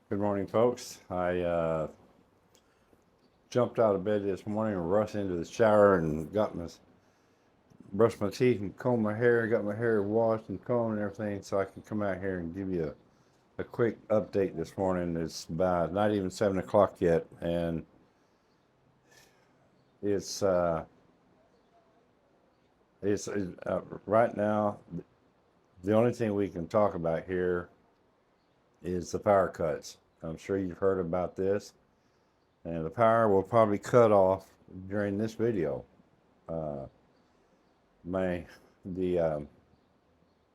Good morning, folks. I jumped out of bed this morning and rushed into the shower and brushed my teeth and combed my hair, got my hair washed and combed and everything so I can come out here and give you a quick update this morning. It's about not even 7 o'clock yet, and it's uh, it's right now. The only thing we can talk about here is the power cuts. I'm sure you've heard about this, and the power will probably cut off during this video. Uh, my the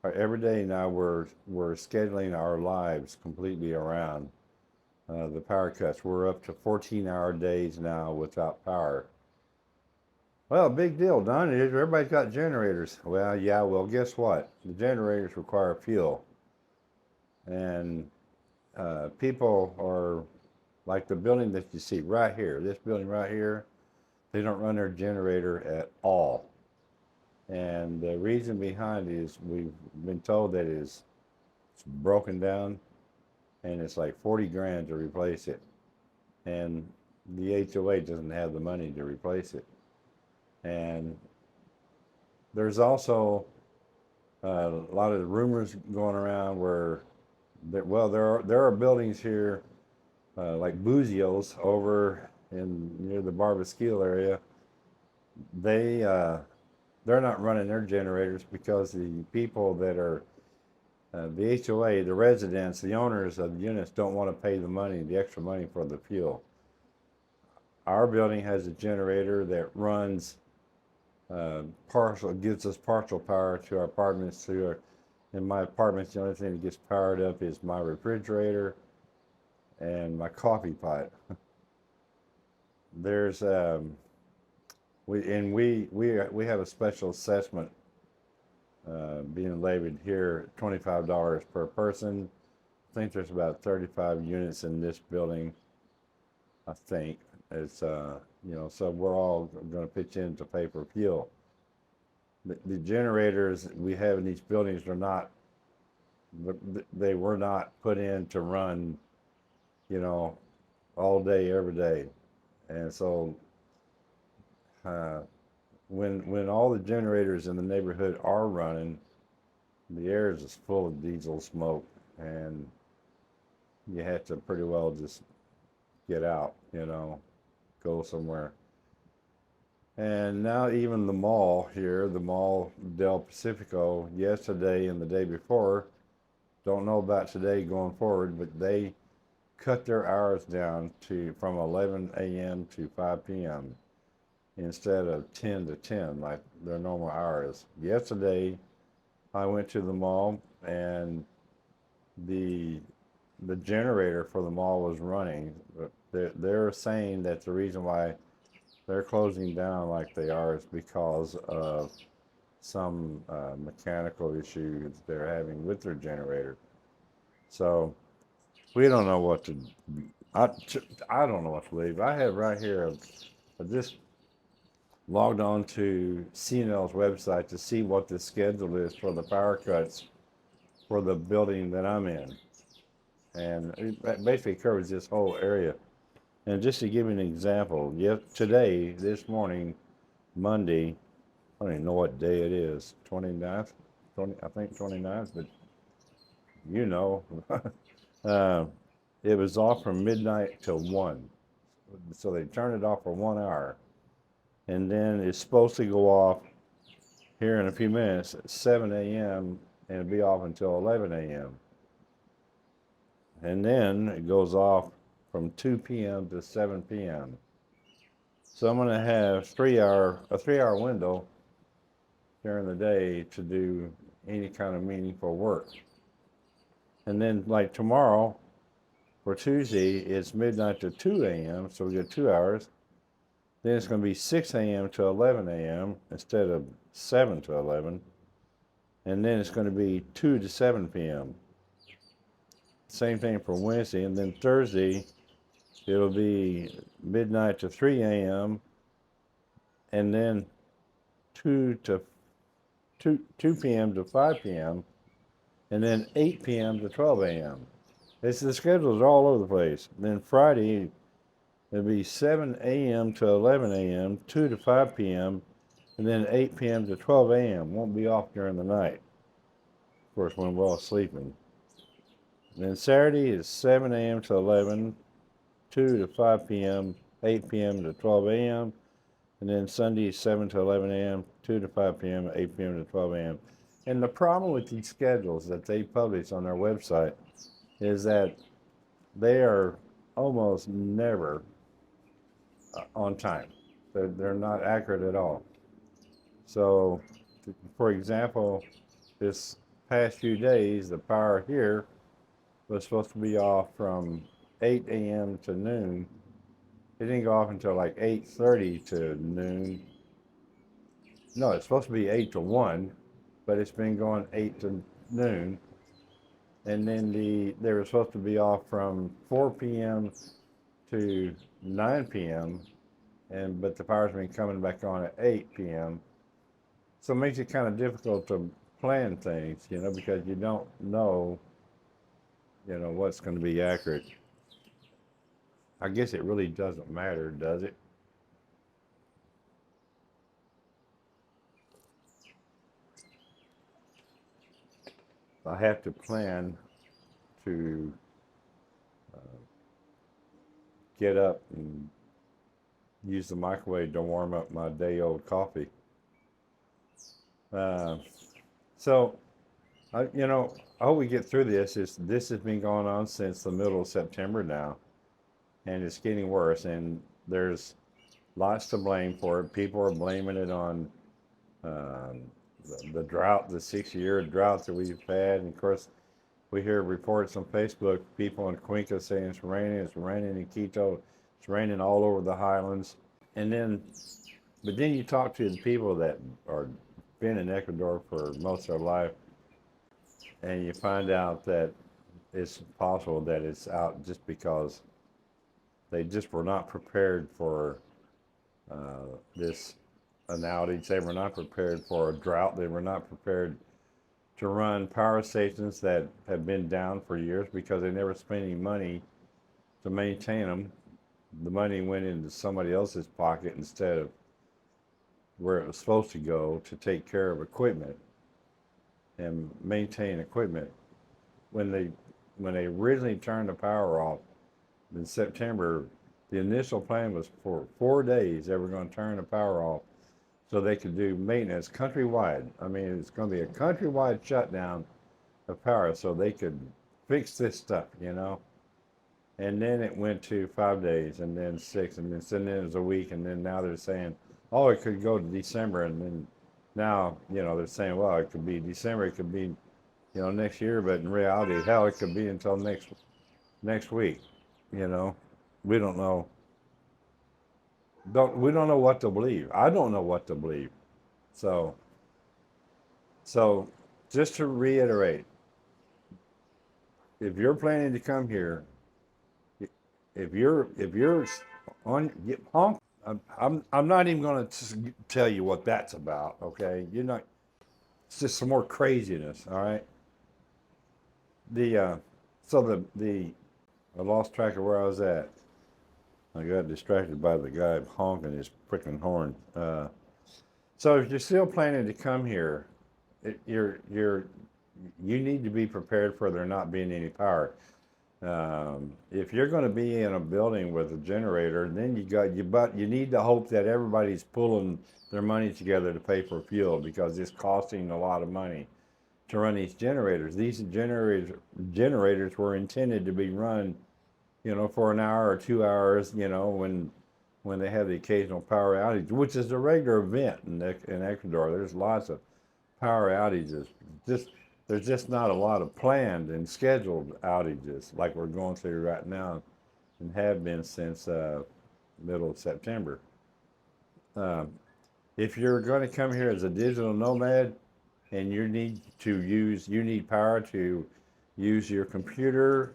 Every day now we're scheduling our lives completely around the power cuts. We're up to 14-hour days now without power. Well, big deal, Don. Everybody's got generators. Well, yeah. Well, guess what? The generators require fuel, and people are like the building that you see right here. This building right here, they don't run their generator at all. And the reason behind it is we've been told that it's broken down and it's like 40 grand to replace it. And the HOA doesn't have the money to replace it. And there's also a lot of rumors going around where, there are buildings here like Buzios over in near the Barbasquille area. They they're not running their generators because the people that are the HOA, the residents, the owners of the units don't want to pay the extra money for the fuel. Our building has a generator that runs gives us partial power to our apartments. In my apartments, the only thing that gets powered up is my refrigerator and my coffee pot. There's we have a special assessment being levied here, $25 per person. I think there's about 35 units in this building. I think it's so we're all going to pitch in to pay for fuel. The generators we have in these buildings they were not put in to run, all day every day, and so when all the generators in the neighborhood are running, the air is just full of diesel smoke, and you have to pretty well just get out, go somewhere. And now even the mall here, the Mall del Pacífico, yesterday and the day before, don't know about today going forward, but they cut their hours down from 11 a.m. to 5 p.m. instead of 10 to 10 like their normal hours. Yesterday, I went to the mall and the generator for the mall was running. But they're saying that the reason why they're closing down like they are is because of some mechanical issues they're having with their generator. So we don't know what to. I, I don't know what to believe. I have right here. I just logged on to CNL's website to see what the schedule is for the power cuts for the building that I'm in, and it basically covers this whole area. And just to give you an example, today, this morning, Monday, I don't even know what day it is, 29th, I think 29th, but you know, uh, it was off from midnight till 1. So they turned it off for 1 hour. And then it's supposed to go off here in a few minutes at 7 a.m. and it'll be off until 11 a.m. And then it goes off from 2 p.m. to 7 p.m. So I'm going to have a 3-hour window during the day to do any kind of meaningful work. And then like tomorrow, for Tuesday, it's midnight to 2 a.m., so we get 2 hours. Then it's going to be 6 a.m. to 11 a.m. instead of 7 to 11. And then it's going to be 2 to 7 p.m. Same thing for Wednesday. And then Thursday, it'll be midnight to 3 a.m. and then 2 p.m. to 5 p.m. and then 8 p.m. to 12 a.m. It's the schedules are all over the place. Then Friday, it'll be 7 a.m. to 11 a.m., 2 to 5 p.m., and then 8 p.m. to 12 a.m. Won't be off during the night, of course, when we're all sleeping. And then Saturday is 7 a.m. to 11, 2 to 5 p.m., 8 p.m. to 12 a.m., and then Sunday is 7 to 11 a.m., 2 to 5 p.m., 8 p.m. to 12 a.m. And the problem with these schedules that they publish on their website is that they are almost never on time. They're not accurate at all. So, for example, this past few days, the power here was supposed to be off from 8 a.m. to noon. It didn't go off until like 8:30 to noon. No, it's supposed to be 8 to 1, but it's been going 8 to noon. And then they were supposed to be off from 4 p.m. to 9 p.m. But the power's been coming back on at 8 p.m. So it makes it kind of difficult to plan things, because you don't know, what's going to be accurate. I guess it really doesn't matter, does it? I have to plan to get up and use the microwave to warm up my day-old coffee. So, I hope we get through this. This has been going on since the middle of September now, and it's getting worse. And there's lots to blame for it. People are blaming it on the drought, the 6-year drought that we've had. And of course, we hear reports on Facebook, people in Cuenca saying it's raining in Quito, it's raining all over the highlands. But then you talk to the people that are been in Ecuador for most of their life, and you find out that it's possible that it's out just because they just were not prepared for this an outage. They were not prepared for a drought. They were not prepared to run power stations that have been down for years because they never spent any money to maintain them. The money went into somebody else's pocket instead of where it was supposed to go to take care of equipment and maintain equipment. When they originally turned the power off in September, the initial plan was for 4 days they were going to turn the power off so they could do maintenance countrywide. I mean, it's going to be a countrywide shutdown of power so they could fix this stuff, And then it went to 5 days, and then 6, and then it was a week, and then now they're saying, oh, it could go to December, and then now, they're saying, well, it could be December, it could be, next year, but in reality, hell, it could be until next week, We don't know. We don't know what to believe. I don't know what to believe. So just to reiterate, if you're planning to come here, if you're on honk, I'm not even going to tell you what that's about. Okay, you're not. It's just some more craziness. All right. I lost track of where I was at. I got distracted by the guy honking his freaking horn. So if you're still planning to come here, you need to be prepared for there not being any power. If you're going to be in a building with a generator, then you need to hope that everybody's pulling their money together to pay for fuel because it's costing a lot of money to run these generators. These generators were intended to be run, for an hour or 2 hours, when they have the occasional power outage, which is a regular event in Ecuador. There's lots of power outages. There's just not a lot of planned and scheduled outages like we're going through right now and have been since middle of September. If you're going to come here as a digital nomad and you need power to use your computer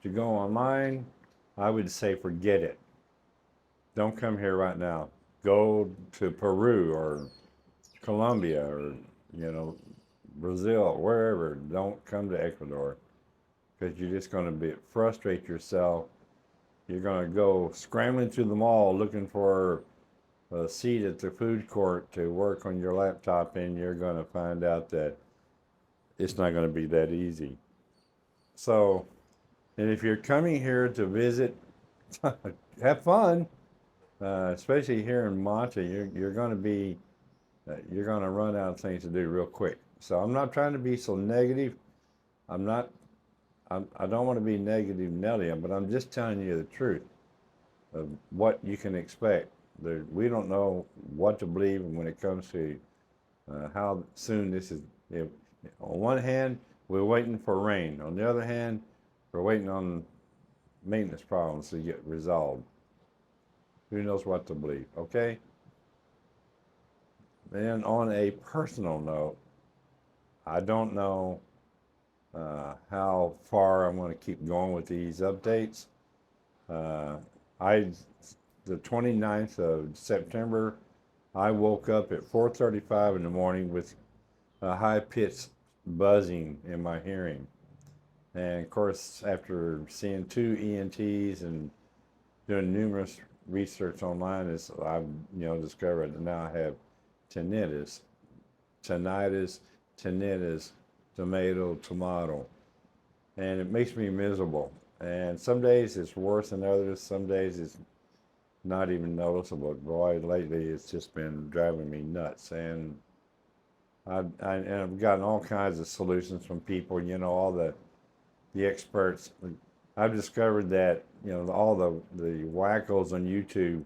to go online, I would say forget it. Don't come here right now. Go to Peru or Colombia or, Brazil, wherever. Don't come to Ecuador. because you're just going to frustrate yourself. You're going to go scrambling through the mall looking for a seat at the food court to work on your laptop, and you're going to find out that it's not going to be that easy. So, and if you're coming here to visit, have fun, especially here in Manta. You're going to be you're going to run out of things to do real quick. So I'm not trying to be so negative. I don't want to be negative Nelly, but I'm just telling you the truth of what you can expect. We don't know what to believe when it comes to how soon this is. On one hand, we're waiting for rain. On the other hand, we're waiting on maintenance problems to get resolved. Who knows what to believe, okay? Then on a personal note, I don't know how far I'm going to keep going with these updates. The 29th of September, I woke up at 4:35 in the morning with a high-pitched buzzing in my hearing. And of course, after seeing 2 ENTs and doing numerous research online, I've discovered that now I have tinnitus, tomato, and it makes me miserable. And some days it's worse than others. Some days it's not even noticeable. Boy, lately it's just been driving me nuts. And I've gotten all kinds of solutions from people. All the experts. I've discovered that all the wackos on YouTube.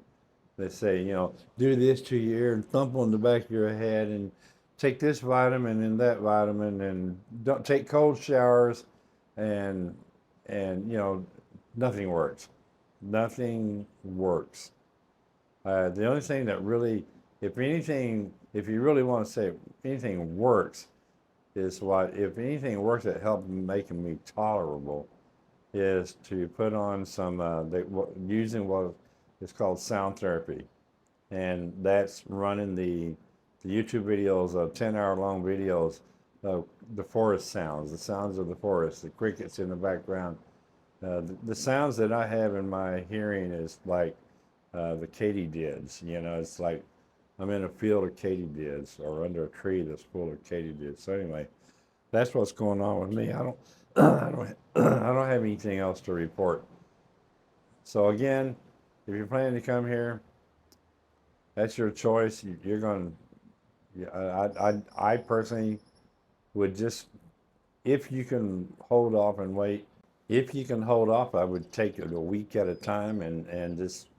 They say, do this to your ear and thump on the back of your head and take this vitamin and that vitamin and don't take cold showers and nothing works. Nothing works. The only thing that really, if you really want to say if anything works, if anything works that helps making me tolerable, is to put on some, using what is called sound therapy. And that's running the YouTube videos of 10-hour-long videos of the forest sounds, the sounds of the forest, the crickets in the background. The sounds that I have in my hearing is like the katydids. It's like I'm in a field of katydids or under a tree that's full of katydids. So anyway, that's what's going on with me. I don't have anything else to report. So again, if you're planning to come here, that's your choice. You're going to, I personally would just, if you can hold off and wait, if you can hold off, I would take it a week at a time and just,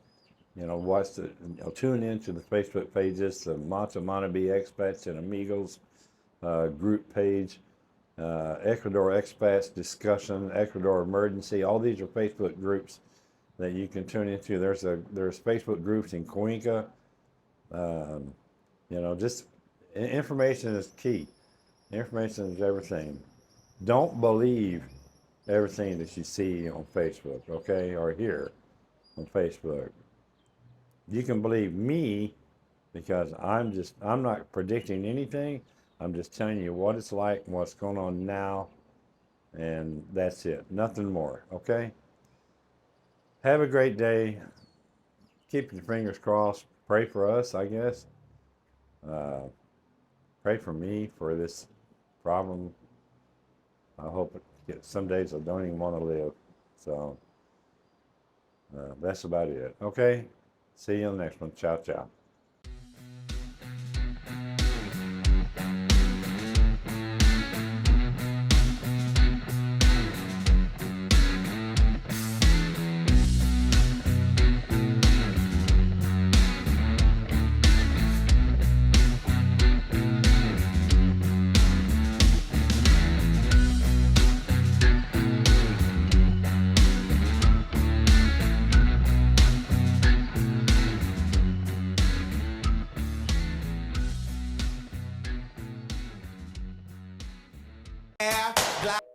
watch tune into the Facebook pages, the Manta Expats and Amigos group page, Ecuador Expats discussion, Ecuador emergency. All these are Facebook groups that you can tune into. There's Facebook groups in Cuenca. Just information is key. Information is everything. Don't believe everything that you see on Facebook, okay, or here on Facebook. You can believe me because I'm not predicting anything. I'm just telling you what it's like and what's going on now, and that's it. Nothing more, okay? Have a great day. Keep your fingers crossed. Pray for us, I guess. Pray for me for this problem. I hope some days I don't even want to live. So that's about it. Okay? See you on the next one. Ciao, ciao.